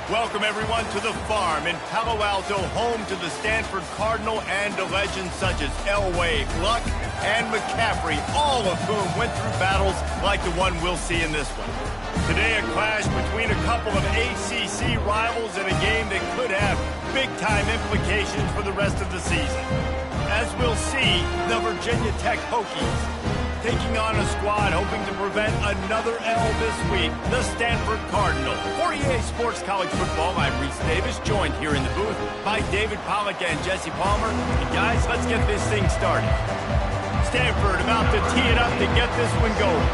Welcome, everyone, to the farm in Palo Alto, home to the Stanford Cardinal and to legends such as Elway, Luck, and McCaffrey, all of whom went through battles like the one we'll see in this one. Today, a clash between a couple of ACC rivals in a game that could have big-time implications for the rest of the season. As we'll see, the Virginia Tech Hokies taking on a squad hoping to prevent another L this week, the Stanford Cardinal. For EA Sports College Football, I'm Reese Davis, joined here in the booth by David Pollack and Jesse Palmer. And guys, let's get this thing started. Stanford about to tee it up to get this one going.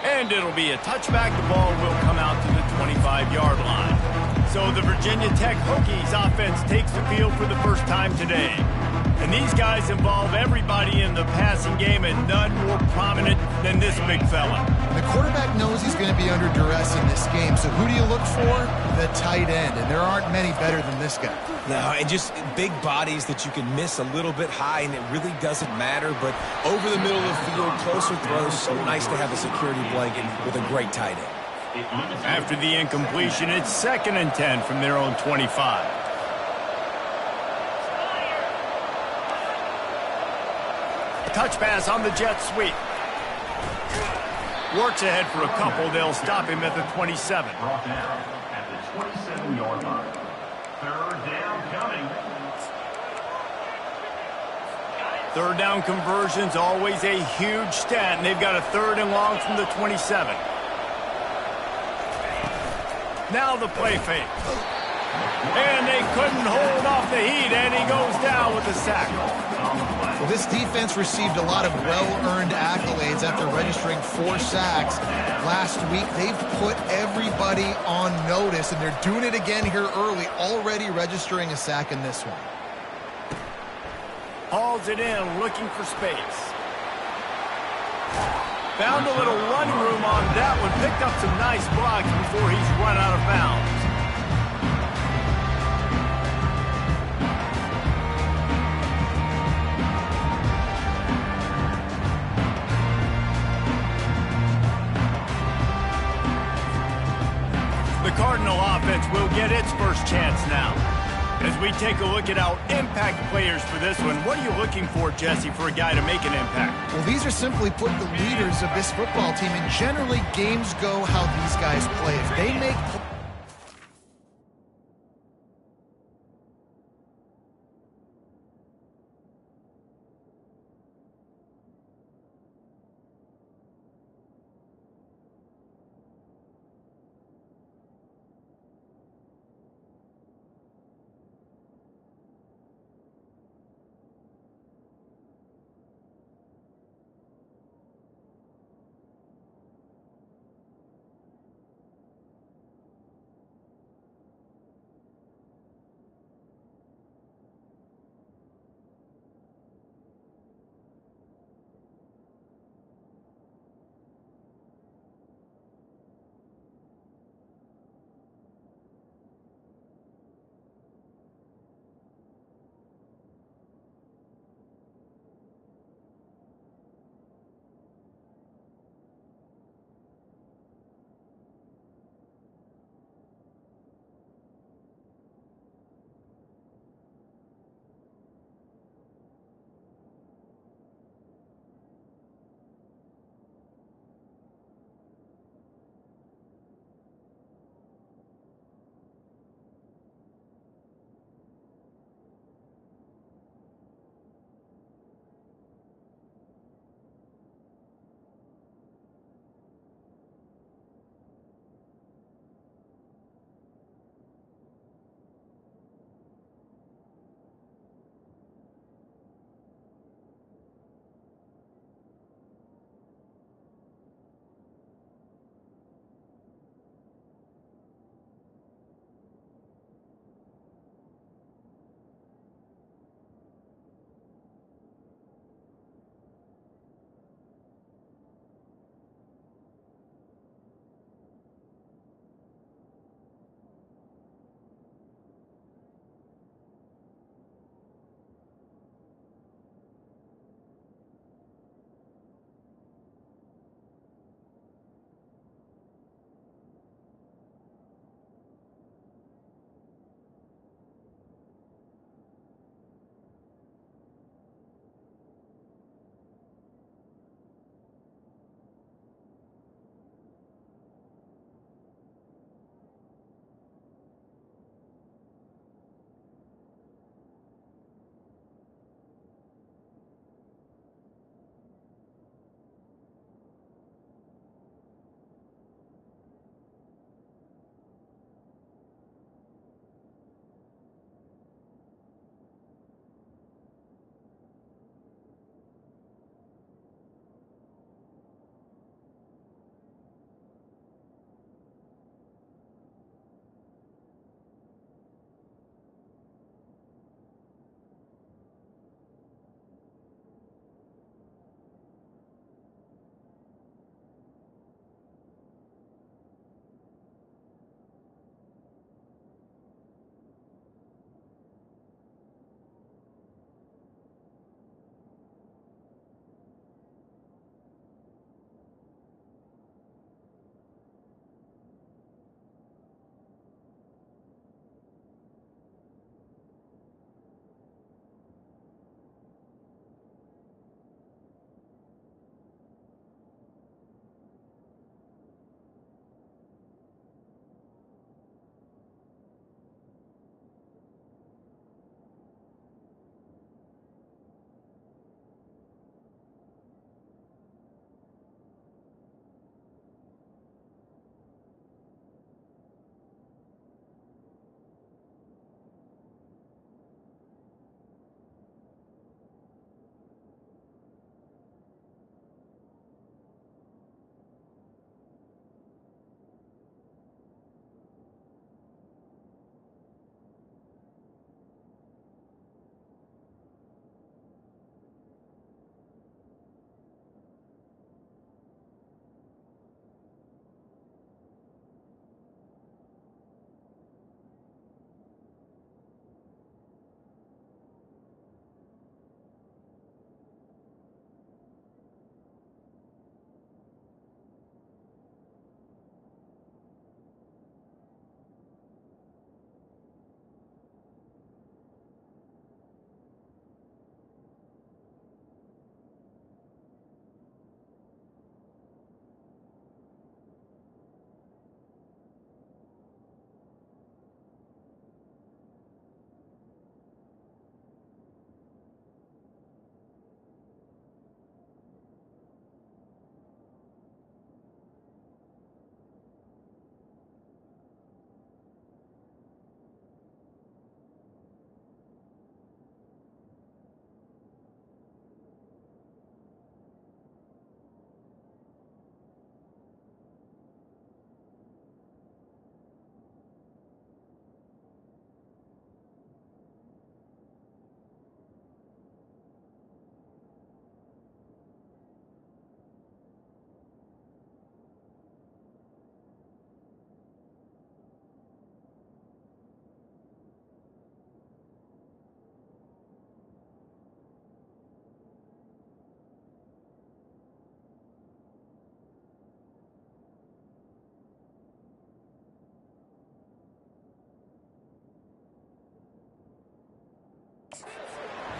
And it'll be a touchback. The ball will come out to the 25-yard line. So the Virginia Tech Hokies offense takes the field for the first time today. And these guys involve everybody in the passing game, and none more prominent than this big fella. The quarterback knows he's going to be under duress in this game, so who do you look for? The tight end, and there aren't many better than this guy. No, and just big bodies that you can miss a little bit high, and it really doesn't matter, but over the middle of the field, closer throws, so nice to have a security blanket with a great tight end. After the incompletion, it's 2nd and 10 from their own 25. Touch pass on the jet sweep. Works ahead for a couple. They'll stop him at the 27. Brought down at the 27-yard line. 3rd down coming. 3rd down conversion's always a huge stat, and they've got a 3rd and long from the 27. Now the play fake. And they couldn't hold off the heat, and he goes down with a sack. Well, this defense received a lot of well-earned accolades after registering 4 sacks last week. They've put everybody on notice, and they're doing it again here early, already registering a sack in this one. Hauls it in, looking for space. Found a little run room on that one. Picked up some nice blocks before he's run out of bounds. The Cardinal offense will get its first chance now. As we take a look at our impact players for this one, what are you looking for, Jesse, for a guy to make an impact? Well, these are simply put the leaders of this football team, and generally games go how these guys play. If they make...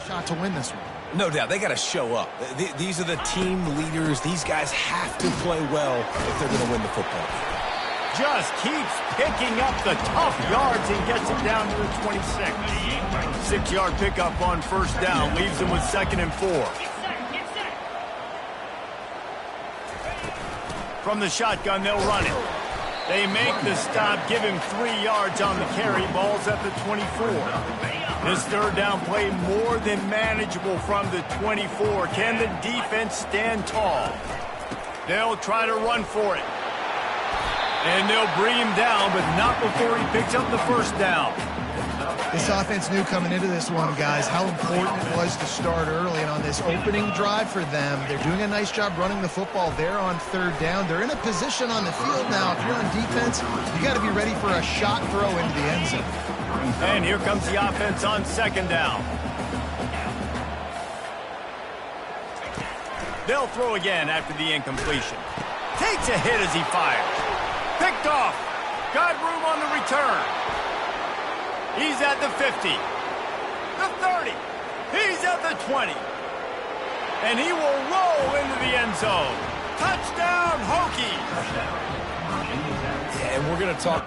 shot to win this one. No doubt. They got to show up. These are the team leaders. These guys have to play well if they're going to win the football game. Just keeps picking up the tough yards and gets it down to the 26. 6-yard pickup on first down. Leaves them with 2nd and 4. From the shotgun, they'll run it. They make the stop, give him 3 yards on the carry. Ball's at the 24. This third down play more than manageable from the 24. Can the defense stand tall? They'll try to run for it. And they'll bring him down, but not before he picks up the first down. This offense knew coming into this one, guys, how important it was to start early. And on this opening drive for them, they're doing a nice job running the football. They're on third down. They're in a position on the field now. If you're on defense, you got to be ready for a shot throw into the end zone. And here comes the offense on 2nd down. They'll throw again after the incompletion. Takes a hit as he fires. Picked off. Got room on the return. He's at the 50. The 30. He's at the 20. And he will roll into the end zone. Touchdown, Hokies. Yeah, and we're going to talk.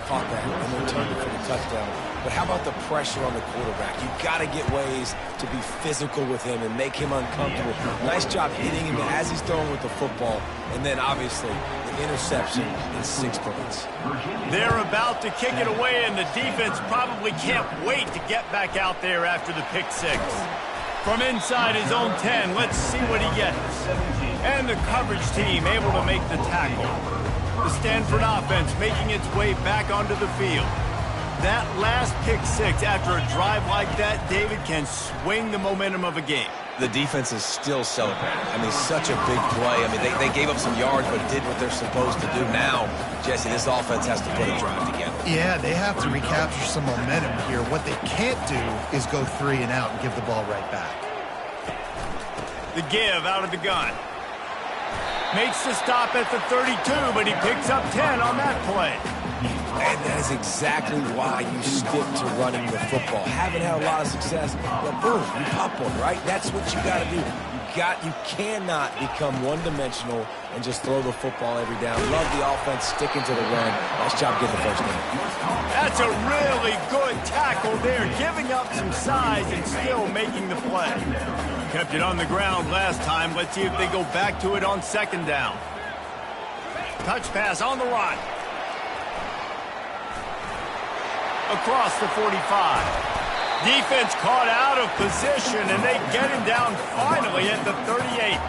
Caught that and then turned it for the touchdown. But how about the pressure on the quarterback? You've got to get ways to be physical with him and make him uncomfortable. Nice job hitting him as he's throwing with the football. And then, obviously, the interception in 6 points. They're about to kick it away, and the defense probably can't wait to get back out there after the pick 6. From inside his own 10, let's see what he gets. And the coverage team able to make the tackle. The Stanford offense making its way back onto the field. That last pick 6 after a drive like that, David, can swing the momentum of a game. The defense is still celebrating. I mean, such a big play. I mean, they gave up some yards but did what they're supposed to do. Now, Jesse, this offense has to put a drive together. Yeah, they have to recapture some momentum here. What they can't do is go 3 and out and give the ball right back. The give out of the gun. Makes the stop at the 32, but he picks up 10 on that play. And that is exactly why you stick to running the football. Haven't had a lot of success, but boom, you pop one, right? That's what you got to do. You cannot become one-dimensional and just throw the football every down. Love the offense, sticking to the run. Nice job getting the first down. That's a really good tackle there, giving up some size and still making the play. Kept it on the ground last time. Let's see if they go back to it on 2nd down. Touch pass on the run. Across the 45. Defense caught out of position, and they get him down finally at the 38.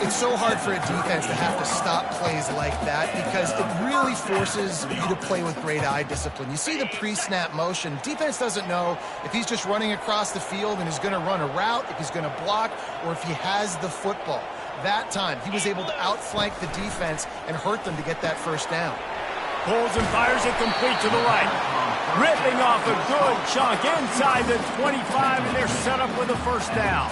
It's so hard for a defense to have to stop plays like that because it really forces you to play with great eye discipline. You see the pre-snap motion. Defense doesn't know if he's just running across the field and is going to run a route, if he's going to block, or if he has the football. That time, he was able to outflank the defense and hurt them to get that first down. Pulls and fires it complete to the right. Ripping off a good chunk inside the 25, and they're set up with a first down.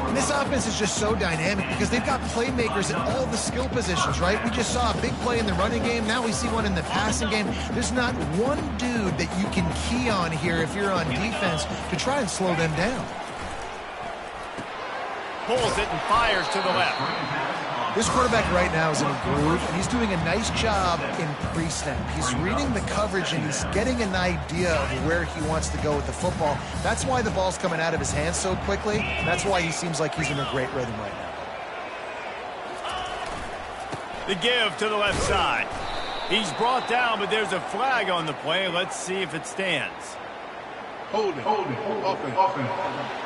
And this offense is just so dynamic because they've got playmakers at all the skill positions, right? We just saw a big play in the running game. Now we see one in the passing game. There's not one dude that you can key on here if you're on defense to try and slow them down. Pulls it and fires to the left. This quarterback right now is in a groove, and he's doing a nice job in pre-snap. He's reading the coverage, and he's getting an idea of where he wants to go with the football. That's why the ball's coming out of his hands so quickly. That's why he seems like he's in a great rhythm right now. The give to the left side. He's brought down, but there's a flag on the play. Let's see if it stands. Hold it. Offense.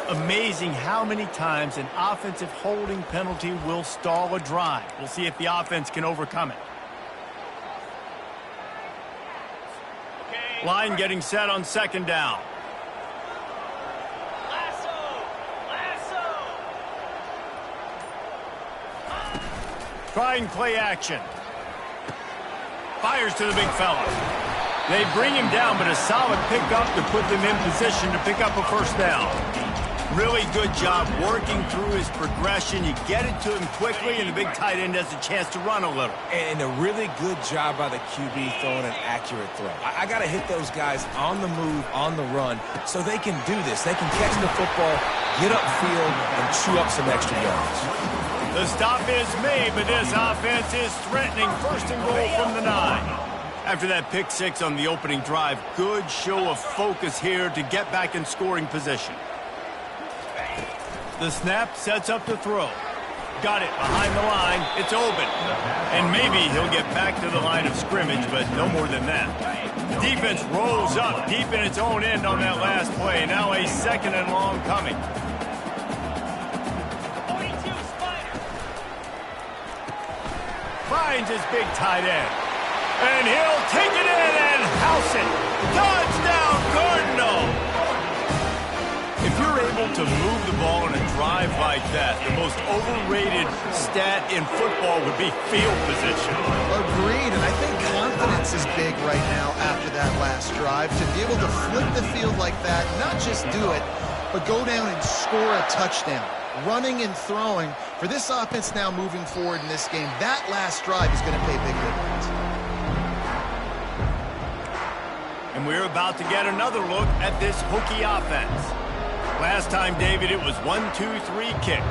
Amazing how many times an offensive holding penalty will stall a drive. We'll see if the offense can overcome it. Line getting set on 2nd down. Trying play action. Fires to the big fella. They bring him down, but a solid pickup to put them in position to pick up a first down. Really good job working through his progression. You get it to him quickly, and the big tight end has a chance to run a little. And a really good job by the QB throwing an accurate throw. I got to hit those guys on the move, on the run, so they can do this. They can catch the football, get upfield, and chew up some extra yards. The stop is made, but this offense is threatening first and goal from the 9. After that pick 6 on the opening drive, good show of focus here to get back in scoring position. The snap sets up the throw. Got it behind the line. It's open. And maybe he'll get back to the line of scrimmage, but no more than that. Defense rolls up deep in its own end on that last play. Now a second and long coming. Finds his big tight end. And he'll take it in and house it. Touchdown, Cardinal! If you're able to move the ball in a drive like that, the most overrated stat in football would be field position. Agreed, and I think confidence is big right now after that last drive. To be able to flip the field like that, not just do it, but go down and score a touchdown. Running and throwing, for this offense now moving forward in this game, that last drive is going to pay big dividends. And we're about to get another look at this Hokie offense. Last time, David, it was 1-2-3 kick.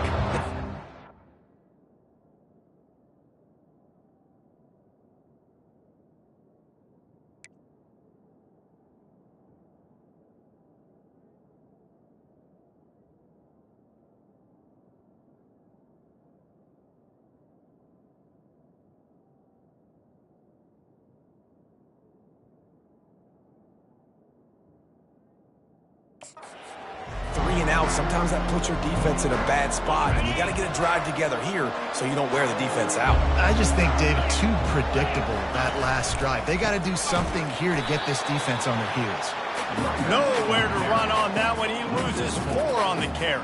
Out. Sometimes that puts your defense in a bad spot, and you got to get a drive together here so you don't wear the defense out. I just think, David, too predictable, that last drive. They got to do something here to get this defense on their heels. Nowhere to run on that one. He loses 4 on the carry.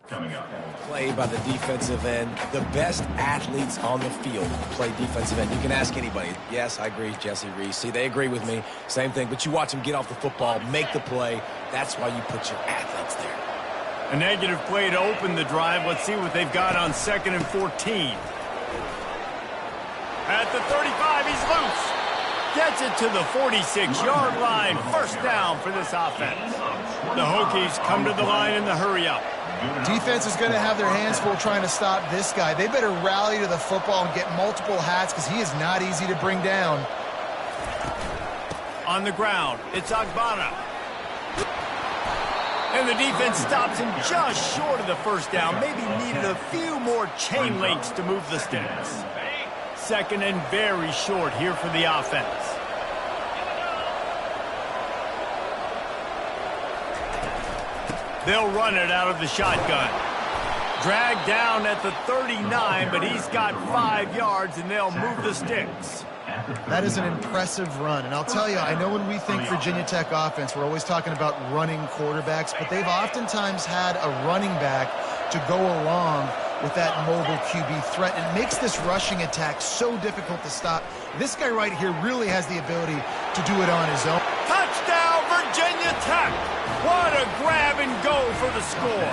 Coming up. Play by the defensive end. The best athletes on the field play defensive end. You can ask anybody. Yes, I agree, Jesse Reese. See, they agree with me. Same thing. But you watch them get off the football, make the play. That's why you put your athletes there. A negative play to open the drive. Let's see what they've got on 2nd and 14. At the 35, he's loose. Gets it to the 46-yard line. First down for this offense. The Hokies come to the line in the hurry-up. Defense is going to have their hands full trying to stop this guy. They better rally to the football and get multiple hats because he is not easy to bring down. On the ground, it's Agbana. And the defense stops him just short of the first down. Maybe needed a few more chain links to move the sticks. 2nd and very short here for the offense. They'll run it out of the shotgun. Dragged down at the 39, but he's got 5 yards, and they'll move the sticks. That is an impressive run. And I'll tell you, I know when we think Virginia Tech offense, we're always talking about running quarterbacks, but they've oftentimes had a running back to go along with that mobile QB threat. And it makes this rushing attack so difficult to stop. This guy right here really has the ability to do it on his own. Touchdown, Virginia Tech! What a grab and go for the score.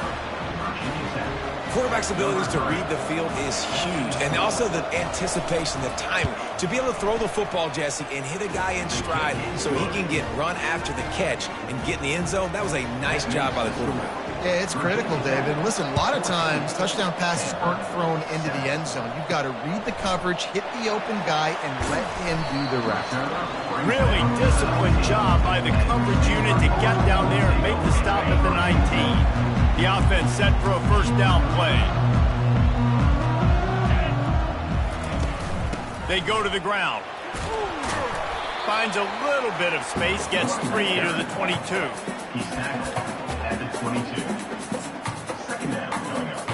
Quarterback's abilities to read the field is huge. And also the anticipation, the timing. To be able to throw the football, Jesse, and hit a guy in stride so he can get run after the catch and get in the end zone, that was a nice job by the quarterback. Yeah, it's critical, David. Listen, a lot of times touchdown passes aren't thrown into the end zone. You've got to read the coverage, hit the open guy, and let him do the rest. Really disciplined job by the coverage unit to get down there and make the stop at the 19. The offense set for a first down play. They go to the ground. Finds a little bit of space, gets 3 to the 22. He's tackled at the 22. 2nd down coming up.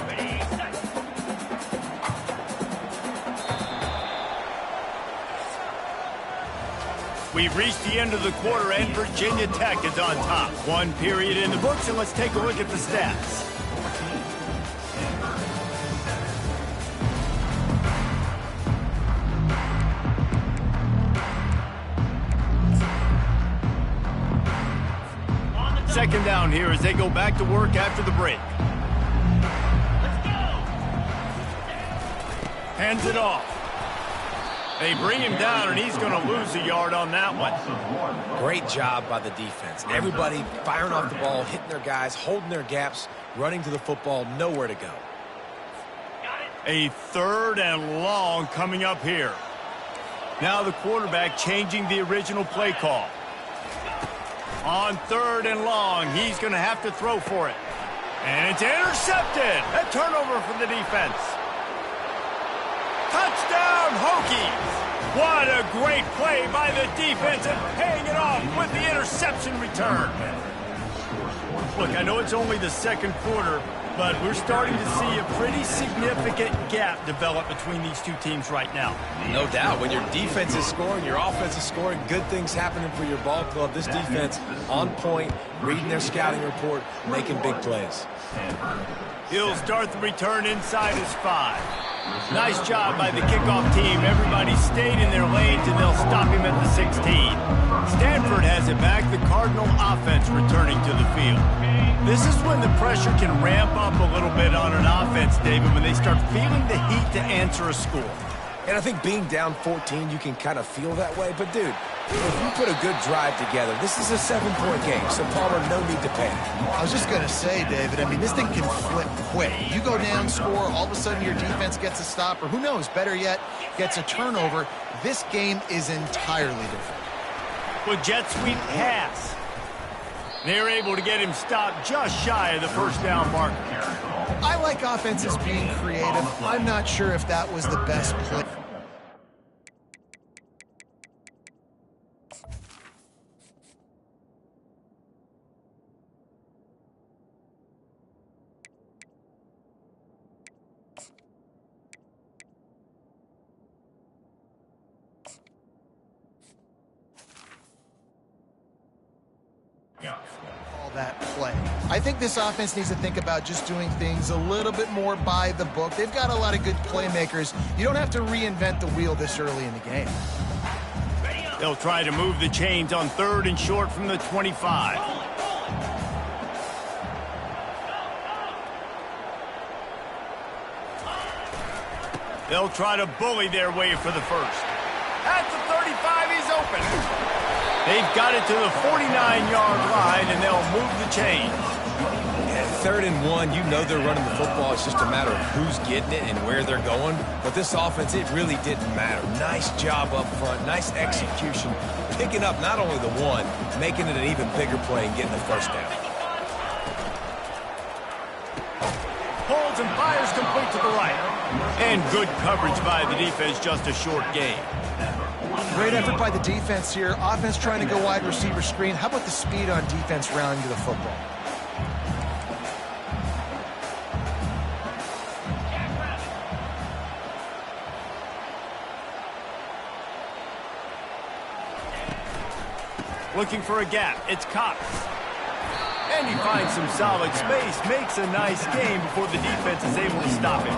We've reached the end of the quarter, and Virginia Tech is on top. 1 period in the books, and let's take a look at the stats. Second down here as they go back to work after the break. Hands it off. They bring him down, and he's going to lose a yard on that one. Great job by the defense. Everybody firing off the ball, hitting their guys, holding their gaps, running to the football, nowhere to go. A 3rd and long coming up here. Now the quarterback changing the original play call. On 3rd and long, he's going to have to throw for it. And it's intercepted. A turnover for the defense. Touchdown, Hokies! What a great play by the defense and paying it off with the interception return. Look, I know it's only the 2nd quarter, but we're starting to see a pretty significant gap develop between these two teams right now. No doubt. When your defense is scoring, your offense is scoring, good things happening for your ball club. This defense on point, reading their scouting report, making big plays. He'll start the return inside his 5. Nice job by the kickoff team. Everybody stayed in their lanes, and they'll stop him at the 16. Stanford has it back. The Cardinal offense returning to the field. This is when the pressure can ramp up a little bit on an offense, David, when they start feeling the heat to answer a score. And I think being down 14, you can kind of feel that way. But, dude, if you put a good drive together, this is a 7-point game, so Palmer, no need to panic. I was just going to say, David, I mean, this thing can flip quick. You go down, score, all of a sudden your defense gets a stop, or who knows, better yet, gets a turnover. This game is entirely different. With jet sweep pass. They're able to get him stopped just shy of the first down marker. I like offenses being creative. I'm not sure if that was the best play. All that play. I think this offense needs to think about just doing things a little bit more by the book. They've got a lot of good playmakers. You don't have to reinvent the wheel this early in the game. They'll try to move the chains on 3rd and short from the 25. They'll try to bully their way for the first. At the 35, he's open. They've got it to the 49-yard line, and they'll move the chains. At 3rd and 1, you know they're running the football. It's just a matter of who's getting it and where they're going. But this offense, it really didn't matter. Nice job up front, nice execution, picking up not only the one, making it an even bigger play and getting the first down. Holds and fires complete to the right. And good coverage by the defense, just a short gain. Great effort by the defense here. Offense trying to go wide receiver screen. How about the speed on defense rounding to the football? Looking for a gap. It's Cox. And he finds some solid space, makes a nice game before the defense is able to stop him.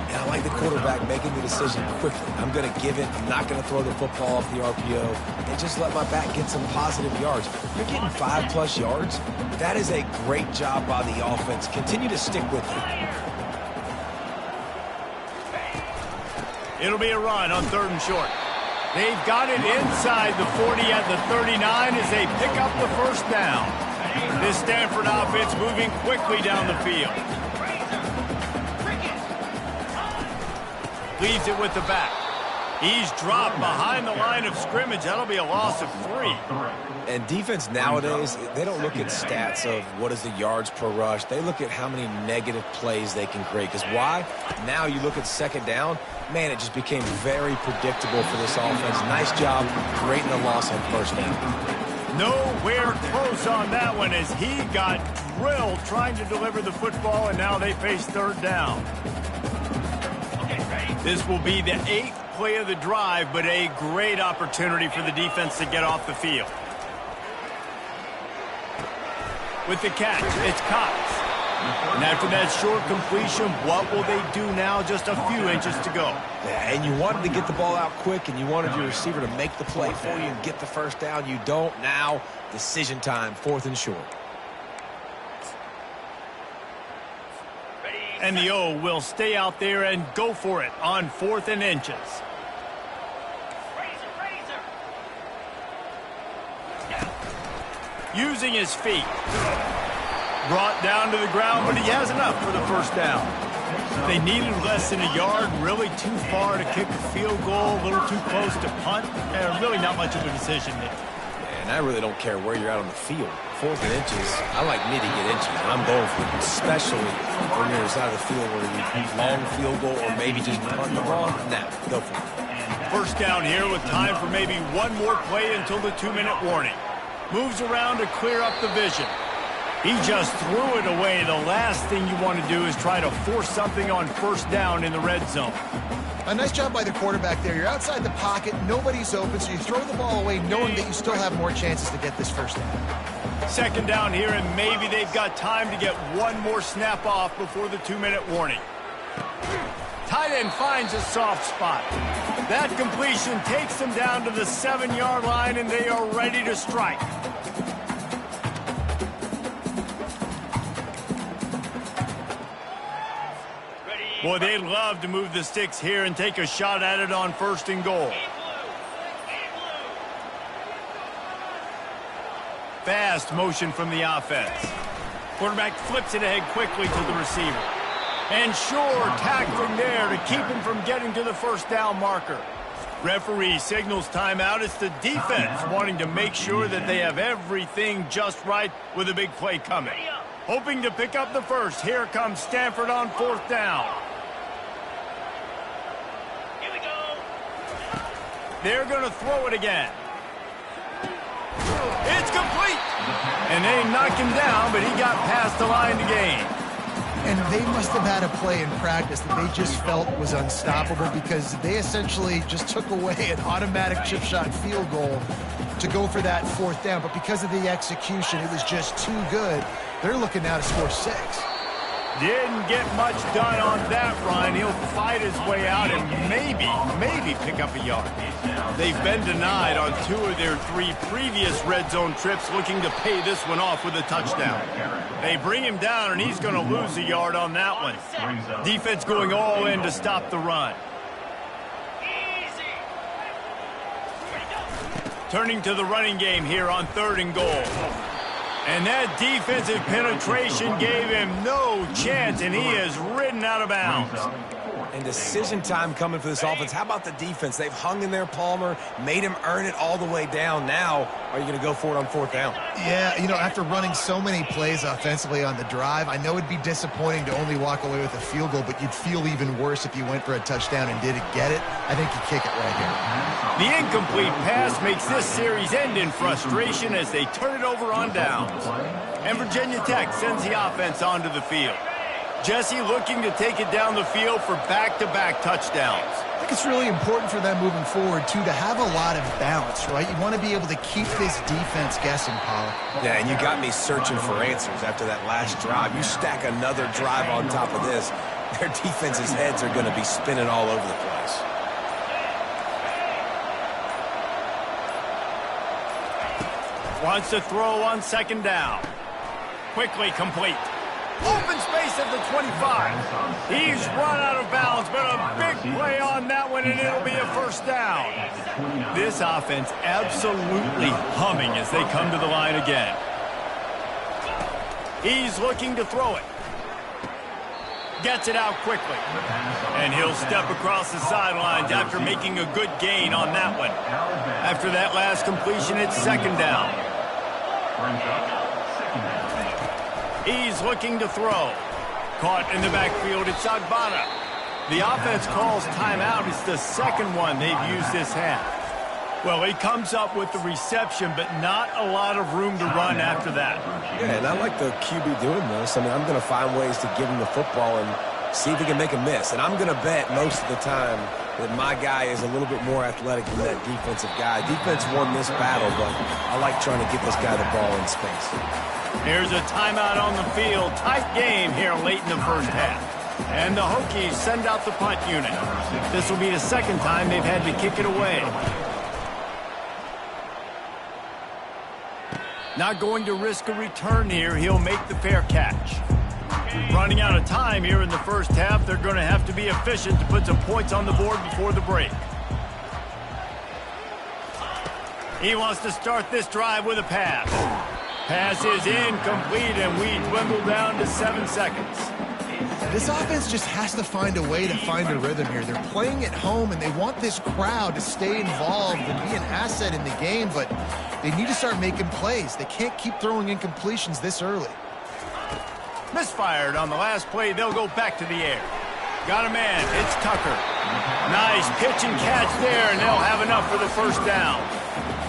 And I like the quarterback making the decision quickly. I'm going to give it. I'm not going to throw the football off the RPO and just let my back get some positive yards. You're getting 5+ yards. That is a great job by the offense. Continue to stick with it. It'll be a run on 3rd and short. They've got it inside the 40 at the 39 as they pick up the first down. This Stanford offense moving quickly down the field. Leaves it with the back. He's dropped behind the line of scrimmage. That'll be a loss of 3. And defense nowadays, they don't look at stats of what is the yards per rush. They look at how many negative plays they can create. Because why? Now you look at 2nd down, man, it just became very predictable for this offense. Nice job creating a loss on 1st down. Nowhere close on that one as he got drilled trying to deliver the football, and now they face 3rd down. This will be the 8th play of the drive, but a great opportunity for the defense to get off the field. With the catch, it's Cox. And after that short completion, what will they do now? Just a few inches to go. Yeah, and you wanted to get the ball out quick, and you wanted your receiver to make the play for you and get the first down. You don't now. Decision time, 4th and short. And the O will stay out there and go for it on 4th and inches. Using his feet. Brought down to the ground, but he has enough for the first down. They needed less than a yard, really too far to kick a field goal, a little too close to punt. Really not much of a decision there. And I really don't care where you're at on the field. 4th and inches, I like me to get inches. I'm going for it, especially when you're inside of the field where you long field goal or maybe just punt the ball. Nah, go for it. First down here with time for maybe one more play until the 2-minute warning. Moves around to clear up the vision. He just threw it away. The last thing you want to do is try to force something on 1st down in the red zone. A nice job by the quarterback there. You're outside the pocket, nobody's open, so you throw the ball away knowing that you still have more chances to get this first down. 2nd down here, and maybe they've got time to get one more snap off before the 2-minute warning. Tight end finds a soft spot. That completion takes them down to the 7-yard line, and they are ready to strike. Boy, they'd love to move the sticks here and take a shot at it on 1st and goal. Fast motion from the offense. Quarterback flips it ahead quickly to the receiver. And sure, tackling there to keep him from getting to the 1st down marker. Referee signals timeout. It's the defense wanting to make sure that they have everything just right with a big play coming. Hoping to pick up the first. Here comes Stanford on 4th down. They're going to throw it again. It's complete. And they knock him down, but he got past the line to gain. And they must have had a play in practice that they just felt was unstoppable because they essentially just took away an automatic chip shot field goal to go for that 4th down. But because of the execution, it was just too good. They're looking now to score 6. Didn't get much done on that run. He'll fight his way out and maybe pick up a yard. They've been denied on 2 of their 3 previous red zone trips, looking to pay this one off with a touchdown. They bring him down, and he's going to lose a yard on that one. Defense going all in to stop the run. Turning to the running game here on 3rd and goal. And that defensive penetration gave him no chance, and he is ridden out of bounds. And decision time coming for this offense. How about the defense? They've hung in there, Palmer, made him earn it all the way down. Now, are you going to go for it on 4th down? Yeah, you know, after running so many plays offensively on the drive, I know it'd be disappointing to only walk away with a field goal, but you'd feel even worse if you went for a touchdown and didn't get it. I think you kick it right here. The incomplete pass makes this series end in frustration as they turn it over on downs. And Virginia Tech sends the offense onto the field. Jesse looking to take it down the field for back-to-back touchdowns. I think it's really important for them moving forward, too, to have a lot of balance, right? You want to be able to keep this defense guessing, Pollock. Yeah, and you got me searching for answers after that last drive. You stack another drive on top of this, their defense's heads are going to be spinning all over the place. Wants to throw on 2nd down. Quickly complete. Open space at the 25. He's run out of bounds, but a big play on that one, and it'll be a 1st down. This offense absolutely humming as they come to the line again. He's looking to throw it. Gets it out quickly. And he'll step across the sidelines after making a good gain on that one. After that last completion, it's 2nd down. He's looking to throw. Caught in the backfield, it's Agbada. The offense calls timeout. It's the 2nd one they've used this half. Well, he comes up with the reception, but not a lot of room to run after that. Yeah, and I like the QB doing this. I mean, I'm going to find ways to give him the football and see if he can make a miss. And I'm going to bet most of the time that my guy is a little bit more athletic than that defensive guy. Defense won this battle, but I like trying to get this guy the ball in space. Here's a timeout on the field. Tight game here late in the 1st half. And the Hokies send out the punt unit. This will be the 2nd time they've had to kick it away. Not going to risk a return here. He'll make the fair catch. Running out of time here in the 1st half. They're going to have to be efficient to put some points on the board before the break. He wants to start this drive with a pass. Pass is incomplete, and we dwindle down to 7 seconds. This offense just has to find a way to find a rhythm here. They're playing at home, and they want this crowd to stay involved and be an asset in the game, but they need to start making plays. They can't keep throwing incompletions this early. Misfired on the last play. They'll go back to the air. Got a man. It's Tucker. Nice pitch and catch there, and they'll have enough for the 1st down.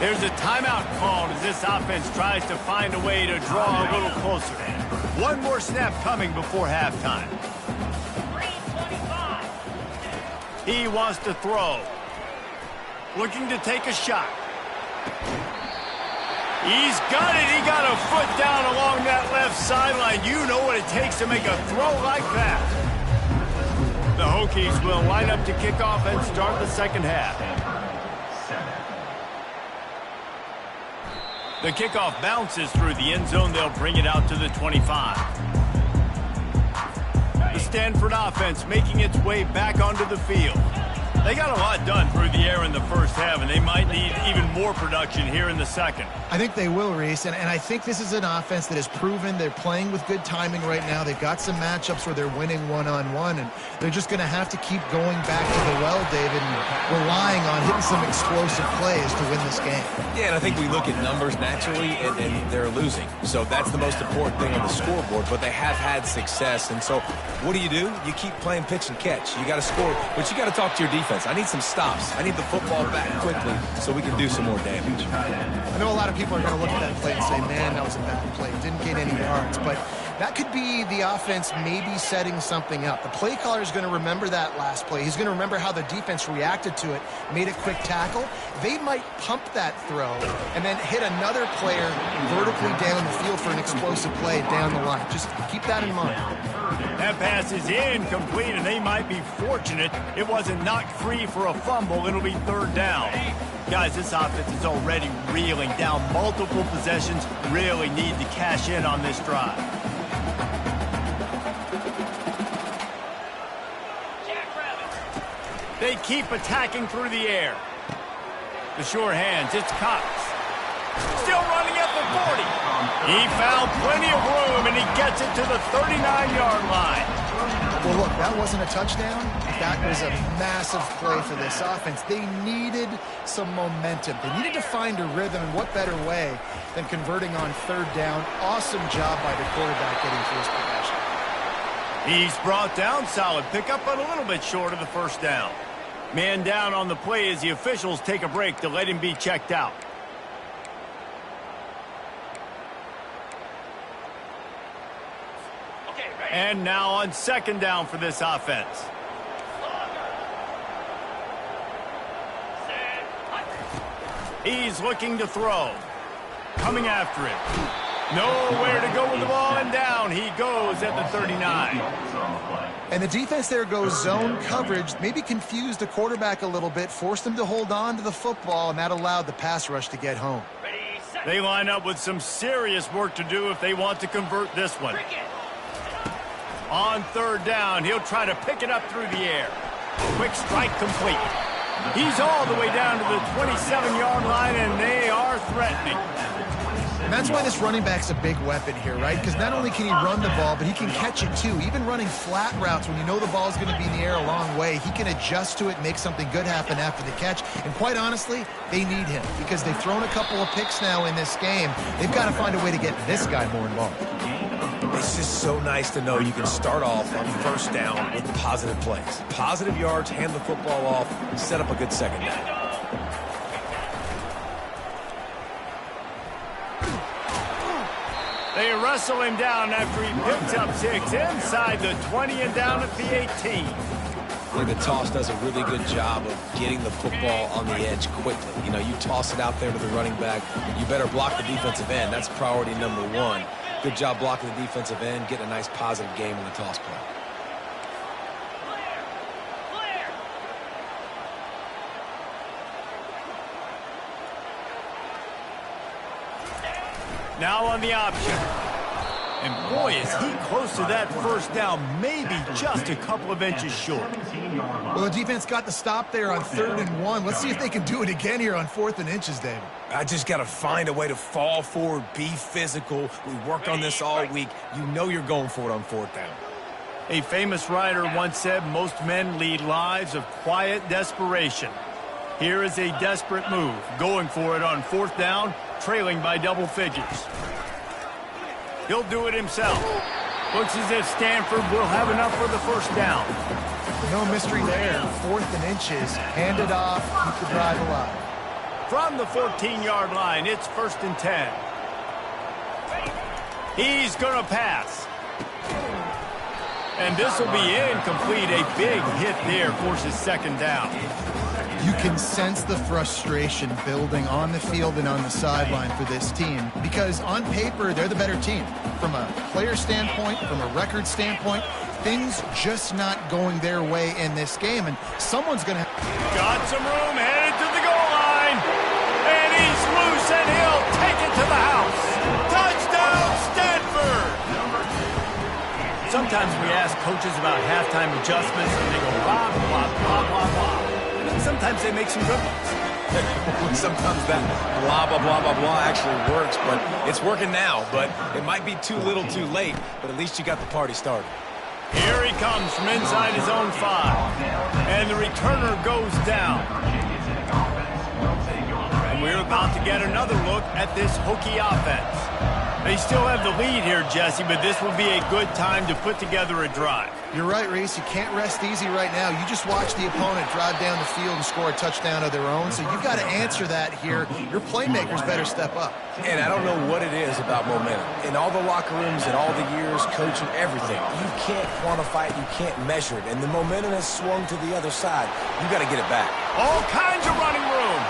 There's a timeout called as this offense tries to find a way to draw a little closer. One more snap coming before halftime. He wants to throw. Looking to take a shot. He's got it. He got a foot down along that left sideline. You know what it takes to make a throw like that. The Hokies will line up to kick off and start the 2nd half. The kickoff bounces through the end zone. They'll bring it out to the 25. The Stanford offense making its way back onto the field. They got a lot done through the air in the 1st half, and they might need even more production here in the 2nd. I think they will, Reese, and I think this is an offense that has proven they're playing with good timing right now. They've got some matchups where they're winning one-on-one, and they're just going to have to keep going back to the well, David, and relying on hitting some explosive plays to win this game. Yeah, and I think we look at numbers naturally, and they're losing. So that's the most important thing on the scoreboard, but they have had success. And so what do? You keep playing pitch and catch. You got to score, but you got to talk to your defense. I need some stops. I need the football back quickly so we can do some more damage. I know a lot of people are going to look at that play and say, man, that was a bad play. Didn't gain any yards. But that could be the offense maybe setting something up. The play caller is going to remember that last play. He's going to remember how the defense reacted to it, made a quick tackle. They might pump that throw and then hit another player vertically down the field for an explosive play down the line. Just keep that in mind. That pass is incomplete, and they might be fortunate it wasn't knocked free for a fumble. It'll be third down. Guys, this offense is already reeling down multiple possessions. Really need to cash in on this drive. They keep attacking through the air. The sure hands, it's Cox. Still running at the 40. He found plenty of room, and he gets it to the 39-yard line. Well, look, that wasn't a touchdown. That was a massive play for this offense. They needed some momentum. They needed to find a rhythm, and what better way than converting on third down. Awesome job by the quarterback getting to his possession. He's brought down, solid pickup, but a little bit short of the first down. Man down on the play as the officials take a break to let him be checked out. And now on second down for this offense. He's looking to throw. Coming after it. Nowhere to go with the ball, and down he goes at the 39. And the defense there goes zone coverage, maybe confused the quarterback a little bit, forced him to hold on to the football, and that allowed the pass rush to get home. They line up with some serious work to do if they want to convert this one. On third down, he'll try to pick it up through the air. Quick strike complete. He's all the way down to the 27-yard line, and they are threatening. And that's why this running back's a big weapon here, right? Because not only can he run the ball, but he can catch it too. Even running flat routes when you know the ball's going to be in the air a long way, he can adjust to it, make something good happen after the catch. And quite honestly, they need him because they've thrown a couple of picks now in this game. They've got to find a way to get this guy more involved. It's just so nice to know you can start off on first down with positive plays. Positive yards, hand the football off, set up a good second down. They wrestle him down after he picks up 6 inside the 20 and down at the 18. I think the toss does a really good job of getting the football on the edge quickly. You know, you toss it out there to the running back, you better block the defensive end. That's priority number one. Good job blocking the defensive end, getting a nice positive game on the toss play. Now on the option. And boy, is he close to that first down, maybe just a couple of inches short. Well, the defense got the stop there on 3rd and 1. Let's see if they can do it again here on 4th and inches, David. I just got to find a way to fall forward, be physical. We worked on this all week. You know you're going for it on 4th down. A famous writer once said most men lead lives of quiet desperation. Here is a desperate move, going for it on 4th down, trailing by double figures. He'll do it himself. Looks as if Stanford will have enough for the first down. No mystery there. 4th and inches. Hand it off. Keep the drive alive. From the 14-yard line, it's 1st and 10. He's going to pass. And this will be incomplete. A big hit there forces 2nd down. You can sense the frustration building on the field and on the sideline for this team because on paper, they're the better team. From a player standpoint, from a record standpoint, things just not going their way in this game, and someone's going to... Got some room, headed to the goal line, and he's loose, and he'll take it to the house. Touchdown, Stanford! Sometimes we ask coaches about halftime adjustments, and they go blah, blah, blah, blah, blah. Sometimes they make some good ones. Sometimes that blah, blah, blah, blah, blah actually works, but it's working now. But it might be too little too late, but at least you got the party started. Here he comes from inside his own 5. And the returner goes down. And we're about to get another look at this Hokie offense. They still have the lead here, Jesse, but this will be a good time to put together a drive. You're right, Reese. You can't rest easy right now. You just watch the opponent drive down the field and score a touchdown of their own, so you've got to answer that here. Your playmakers better step up. And I don't know what it is about momentum. In all the locker rooms, in all the years, coaching, everything, you can't quantify it, you can't measure it. And the momentum has swung to the other side. You got to get it back. All kinds of running room.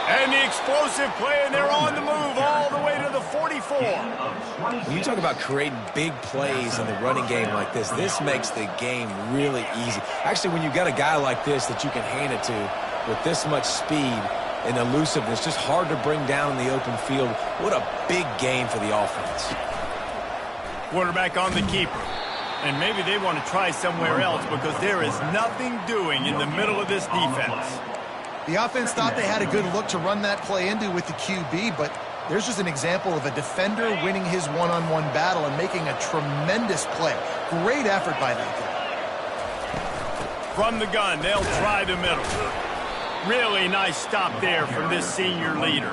And the explosive play, and they're on the move all the way to the 44. When you talk about creating big plays in the running game like this makes the game really easy. Actually, when you got a guy like this that you can hand it to with this much speed and elusiveness, just hard to bring down in the open field. What a big game for the offense. Quarterback on the keeper. And maybe they want to try somewhere else because there is nothing doing in the middle of this defense. The offense thought they had a good look to run that play into with the QB, but there's just an example of a defender winning his one-on-one battle and making a tremendous play. Great effort by that guy. From the gun, they'll try the middle. Really nice stop there from this senior leader.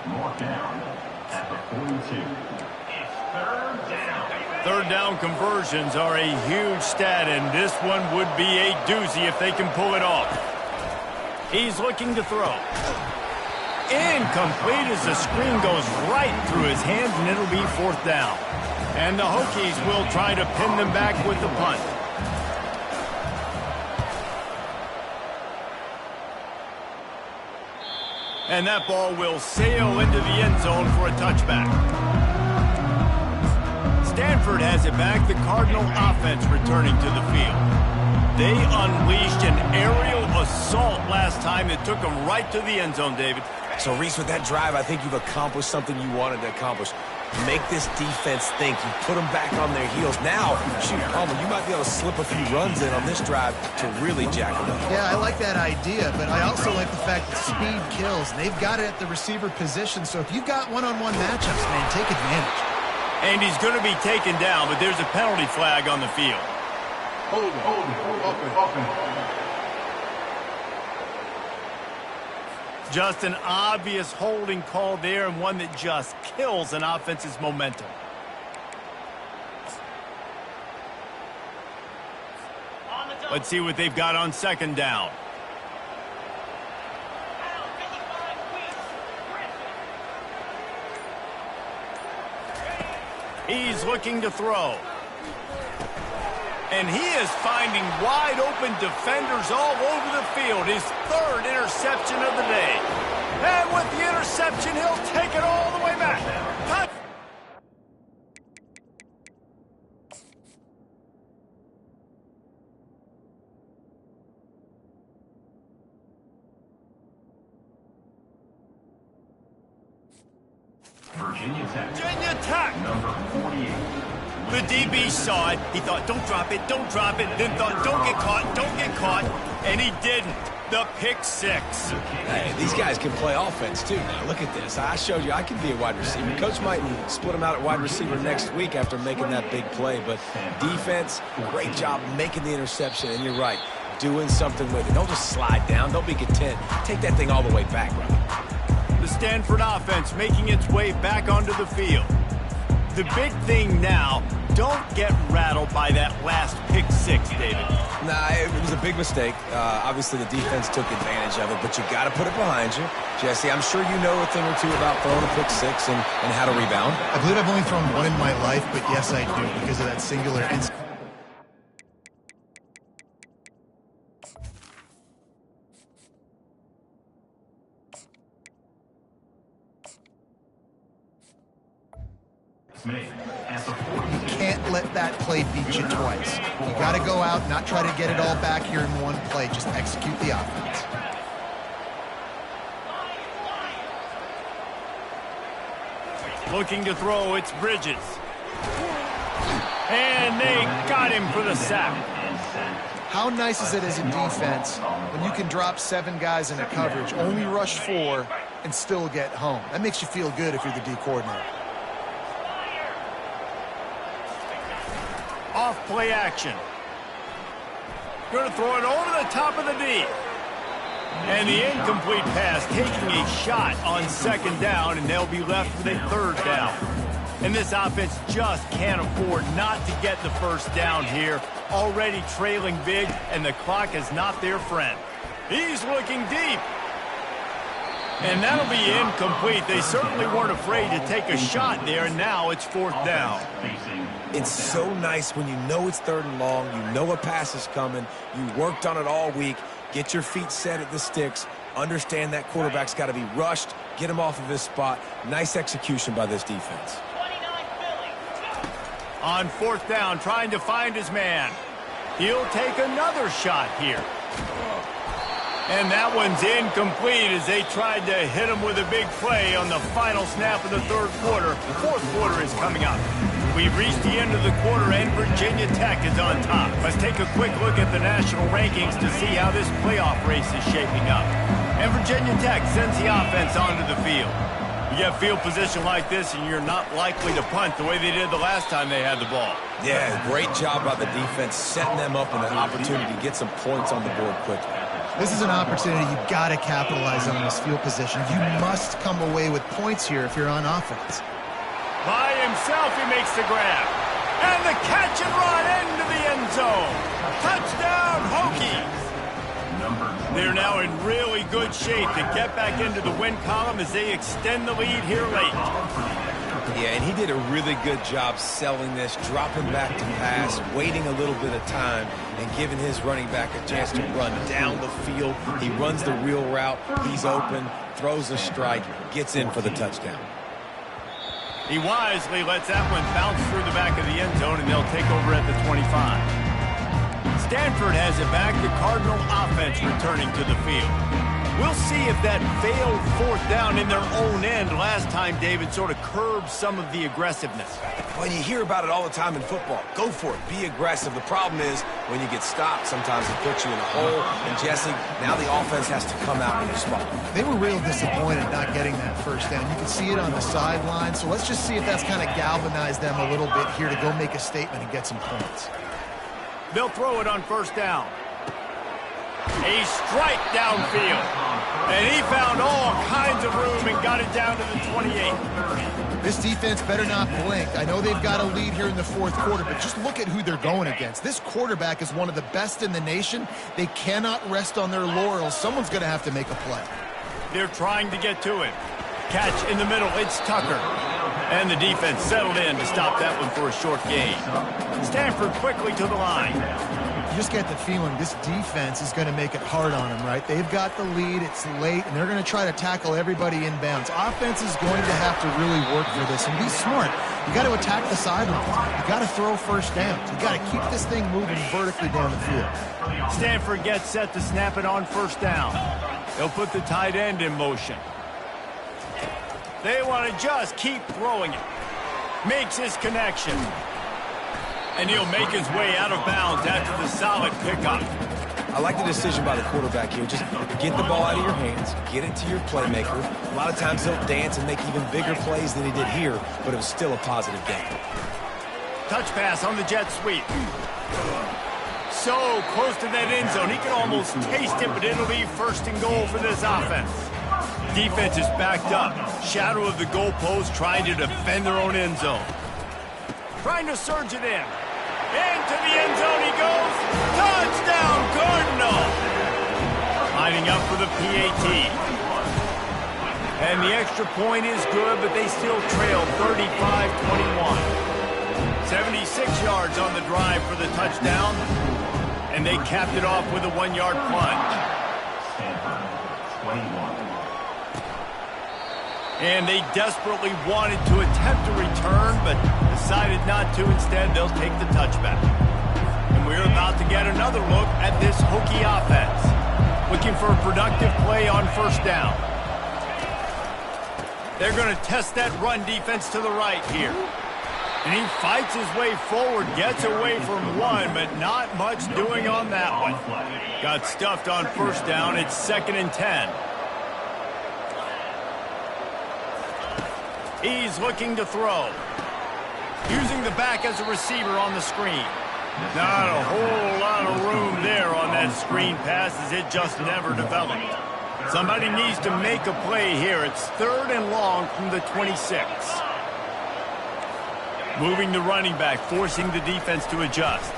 Mark down at the 42. It's third down. Third down conversions are a huge stat, and this one would be a doozy if they can pull it off. He's looking to throw. Incomplete as the screen goes right through his hands, and it'll be fourth down. And the Hokies will try to pin them back with the punt. And that ball will sail into the end zone for a touchback. Stanford has it back. The Cardinal offense returning to the field. They unleashed an aerial assault last time that took them right to the end zone, David. So, Reese, with that drive, I think you've accomplished something you wanted to accomplish. Make this defense think. You put them back on their heels. Now, shoot, Palmer, you might be able to slip a few runs in on this drive to really jack them up. Yeah, I like that idea, but I also like the fact that speed kills. They've got it at the receiver position, so if you've got one-on-one matchups, man, take advantage. And he's going to be taken down, but there's a penalty flag on the field. Hold it, offense. Just an obvious holding call there, and one that just kills an offense's momentum. Let's see what they've got on second down. He's looking to throw. And he is finding wide-open defenders all over the field. His third interception of the day. And with the interception, he'll take it all the way back. Touch. Virginia Tech. Number 48. The DB saw it. He thought, don't drop it, don't drop it. Then thought, don't get caught. And he didn't. The pick six. Hey, these guys can play offense, too. Now, look at this. I showed you I can be a wide receiver. Coach might split him out at wide receiver next week after making that big play. But defense, great job making the interception. And you're right, doing something with it. Don't just slide down. Don't be content. Take that thing all the way back, brother. The Stanford offense making its way back onto the field. The big thing now, don't get rattled by that last pick six, David. Nah, it was a big mistake. Obviously, the defense took advantage of it, but you got to put it behind you. Jesse, I'm sure you know a thing or two about throwing a pick six and how to rebound. I believe I've only thrown one in my life, but yes, I do, because of that singular instance. You can't let that play beat you twice. You got to go out, not try to get it all back here in one play. Just execute the offense. Looking to throw, it's Bridges. And they got him for the sack. How nice is it as a defense when you can drop 7 guys in a coverage, only rush 4, and still get home? That makes you feel good if you're the D coordinator. Off play action. Going to throw it over the top of the D. And the incomplete pass taking a shot on second down, and they'll be left with a third down. And this offense just can't afford not to get the first down here. Already trailing big, and the clock is not their friend. He's looking deep. And that'll be incomplete. They certainly weren't afraid to take a shot there, and now it's fourth down. It's so nice when you know it's third and long, you know a pass is coming, you worked on it all week, get your feet set at the sticks, understand that quarterback's got to be rushed, get him off of his spot. Nice execution by this defense. On fourth down, trying to find his man. He'll take another shot here. And that one's incomplete as they tried to hit him with a big play on the final snap of the third quarter. The fourth quarter is coming up. We've reached the end of the quarter, and Virginia Tech is on top. Let's take a quick look at the national rankings to see how this playoff race is shaping up. And Virginia Tech sends the offense onto the field. You get field position like this, and you're not likely to punt the way they did the last time they had the ball. Yeah, great job by the defense, setting them up with an opportunity to get some points on the board quickly. This is an opportunity you've got to capitalize on this field position. You must come away with points here if you're on offense. By himself, he makes the grab. And the catch and run into the end zone. Touchdown, Hokies. They're now in really good shape to get back into the win column as they extend the lead here late. Yeah, and he did a really good job selling this, dropping back to pass, waiting a little bit of time, and giving his running back a chance to run down the field. He runs the real route. He's open, throws a strike, gets in for the touchdown. He wisely lets that one bounce through the back of the end zone, and they'll take over at the 25. Stanford has it back. The Cardinal offense returning to the field. We'll see if that failed fourth down in their own end last time, David, sort of curbed some of the aggressiveness. Well, you hear about it all the time in football. Go for it. Be aggressive. The problem is when you get stopped, sometimes it puts you in a hole. And, Jesse, now the offense has to come out and respond. They were real disappointed not getting that first down. You can see it on the sideline. So let's just see if that's kind of galvanized them a little bit here to go make a statement and get some points. They'll throw it on first down. A strike downfield. And he found all kinds of room and got it down to the 28. This defense better not blink. I know they've got a lead here in the fourth quarter, but just look at who they're going against. This quarterback is one of the best in the nation. They cannot rest on their laurels. Someone's going to have to make a play. They're trying to get to it. Catch in the middle. It's Tucker. And the defense settled in to stop that one for a short gain. Stanford quickly to the line. You just get the feeling this defense is going to make it hard on them, right? They've got the lead, it's late, and they're going to try to tackle everybody inbounds. Offense is going to have to really work for this and be smart. You got to attack the sidelines. You got to throw first downs. You got to keep this thing moving vertically down the field. Stanford gets set to snap it on first down. They'll put the tight end in motion. They want to just keep throwing it. Makes his connection. And he'll make his way out of bounds after the solid pickup. I like the decision by the quarterback here. Just get the ball out of your hands, get it to your playmaker. A lot of times he'll dance and make even bigger plays than he did here, but it was still a positive game. Touch pass on the jet sweep. So close to that end zone. He can almost taste it, but it'll be first and goal for this offense. Defense is backed up. Shadow of the goalpost, trying to defend their own end zone. Trying to surge it in. Into the end zone he goes. Touchdown, Cardinal! Lining up for the PAT. And the extra point is good, but they still trail 35-21. 76 yards on the drive for the touchdown. And they capped it off with a 1-yard plunge. And they desperately wanted to attempt a return, but decided not to. Instead, they'll take the touchback. And we're about to get another look at this Hokie offense. Looking for a productive play on first down. They're going to test that run defense to the right here. And he fights his way forward, gets away from one, but not much doing on that one. Got stuffed on first down. It's 2nd and 10. He's looking to throw. Using the back as a receiver on the screen. Not a whole lot of room there on that screen pass as it just never developed. Somebody needs to make a play here. It's 3rd and long from the 26. Moving the running back, forcing the defense to adjust.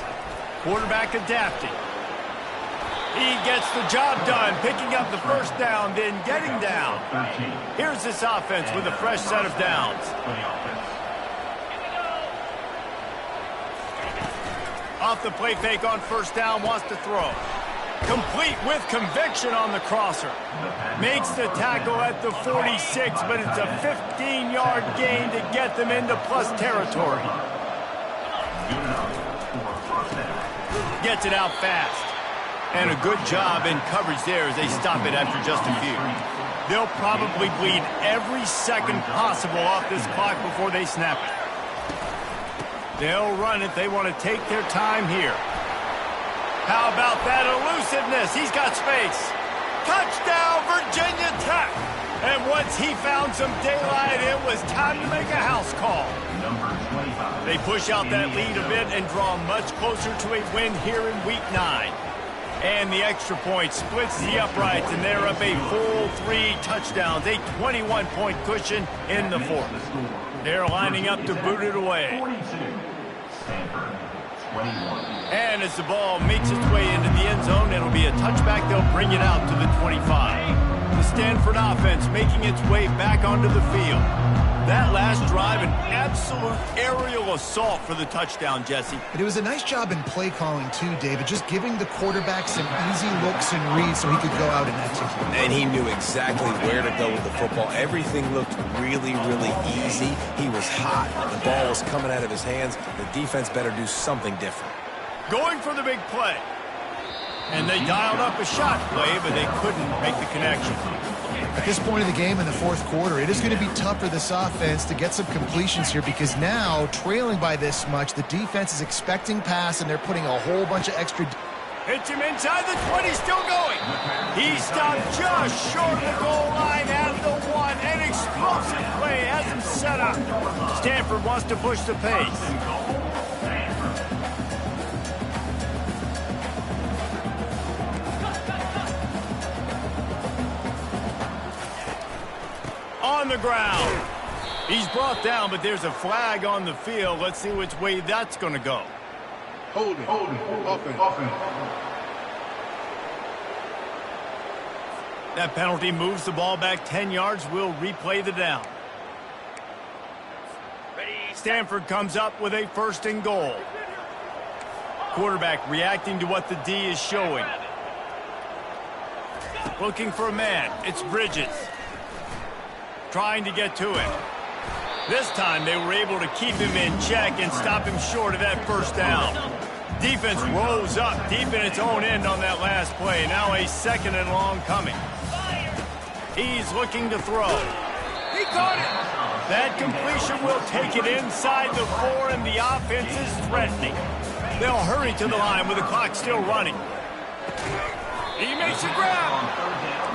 Quarterback adapting. He gets the job done, picking up the first down, then getting down. Here's this offense with a fresh set of downs. Off the play fake on first down, wants to throw. Complete with conviction on the crosser. Makes the tackle at the 46, but it's a 15-yard gain to get them into plus territory. Gets it out fast. And a good job in coverage there as they stop it after just a few. They'll probably bleed every second possible off this clock before they snap it. They'll run it. They want to take their time here. How about that elusiveness? He's got space. Touchdown, Virginia Tech. And once he found some daylight, it was time to make a house call. They push out that lead a bit and draw much closer to a win here in Week 9. And the extra point splits the uprights, and they're up a full 3 touchdowns, a 21-point cushion in the fourth. They're lining up to boot it away. And as the ball makes its way into the end zone, it'll be a touchback. They'll bring it out to the 25. The Stanford offense making its way back onto the field. That last drive, an absolute aerial assault for the touchdown, Jesse. But it was a nice job in play calling, too, David, just giving the quarterback some easy looks and reads so he could go out and execute. And he knew exactly where to go with the football. Everything looked really, really easy. He was hot. The ball was coming out of his hands. The defense better do something different. Going for the big play. And they dialed up a shot play, but they couldn't make the connection. At this point of the game in the fourth quarter, it is going to be tough for this offense to get some completions here because now, trailing by this much, the defense is expecting pass, and they're putting a whole bunch of extra... Hits him inside the 20, still going. He stopped just short of the goal line at the 1. An explosive play has him set up. Stanford wants to push the pace. On the ground. He's brought down, but there's a flag on the field. Let's see which way that's going to go. Holding. Offense. That penalty moves the ball back 10 yards. We'll replay the down. Stanford comes up with a 1st and goal. Quarterback reacting to what the D is showing. Looking for a man. It's Bridges. Trying to get to it. This time they were able to keep him in check and stop him short of that first down. Defense rose up deep in its own end on that last play. Now a 2nd and long coming. He's looking to throw. He caught it. That completion will take it inside the 4, and the offense is threatening. They'll hurry to the line with the clock still running. He makes a grab.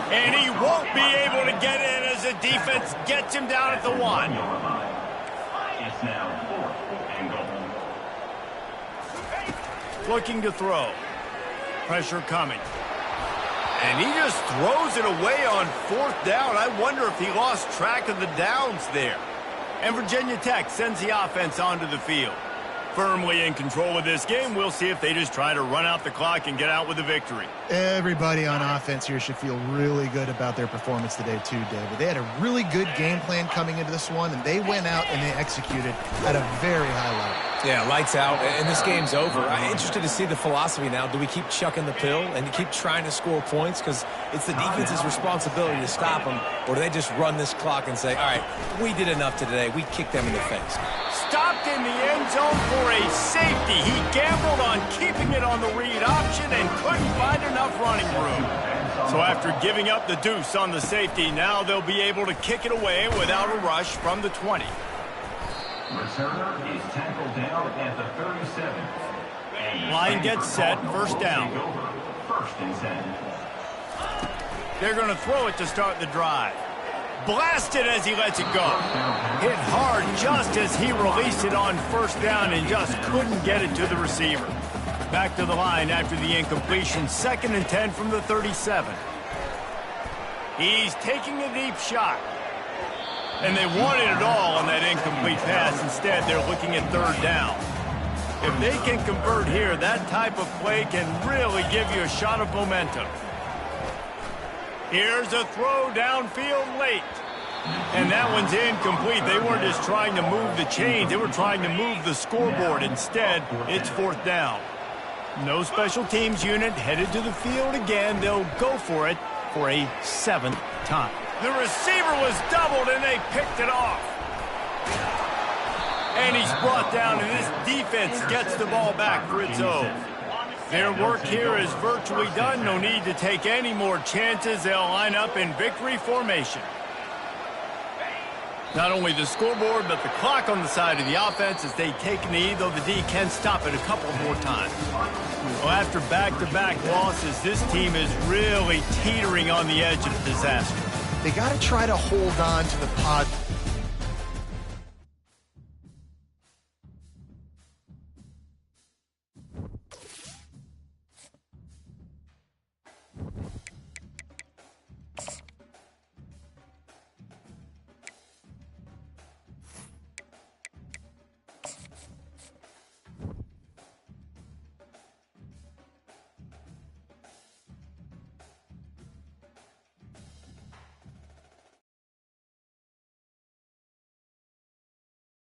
And he won't be able to get in as the defense gets him down at the 1. It's now 4th and goal. Looking to throw. Pressure coming. And he just throws it away on 4th down. I wonder if he lost track of the downs there. And Virginia Tech sends the offense onto the field. Firmly in control of this game. We'll see if they just try to run out the clock and get out with a victory. Everybody on offense here should feel really good about their performance today, too, David. They had a really good game plan coming into this one, and they went out and they executed at a very high level. Yeah, lights out, and this game's over. I'm interested to see the philosophy now. Do we keep chucking the pill and keep trying to score points? Because it's the defense's responsibility to stop them, or do they just run this clock and say, all right, we did enough today. We kicked them in the face. Stopped in the end zone for a safety. He gambled on keeping it on the read option and couldn't find enough running room. So after giving up the deuce on the safety, now they'll be able to kick it away without a rush from the 20. Returner is tackled down at the 37. Line gets set, first down. 1st and 10. They're going to throw it to start the drive. Blasted as he lets it go. Hit hard just as he released it on 1st down and just couldn't get it to the receiver. Back to the line after the incompletion. 2nd and 10 from the 37. He's taking a deep shot. And they wanted it all on that incomplete pass. Instead, they're looking at third down. If they can convert here, that type of play can really give you a shot of momentum. Here's a throw downfield late. And that one's incomplete. They weren't just trying to move the chains. They were trying to move the scoreboard. Instead, it's fourth down. No special teams unit headed to the field again. They'll go for it for a seventh time. The receiver was doubled, and they picked it off. And he's brought down, and this defense gets the ball back for its own. Their work here is virtually done. No need to take any more chances. They'll line up in victory formation. Not only the scoreboard, but the clock on the side of the offense as they take a knee, though the D can stop it a couple more times. Well, after back-to-back losses, this team is really teetering on the edge of disaster. They got to try to hold on to the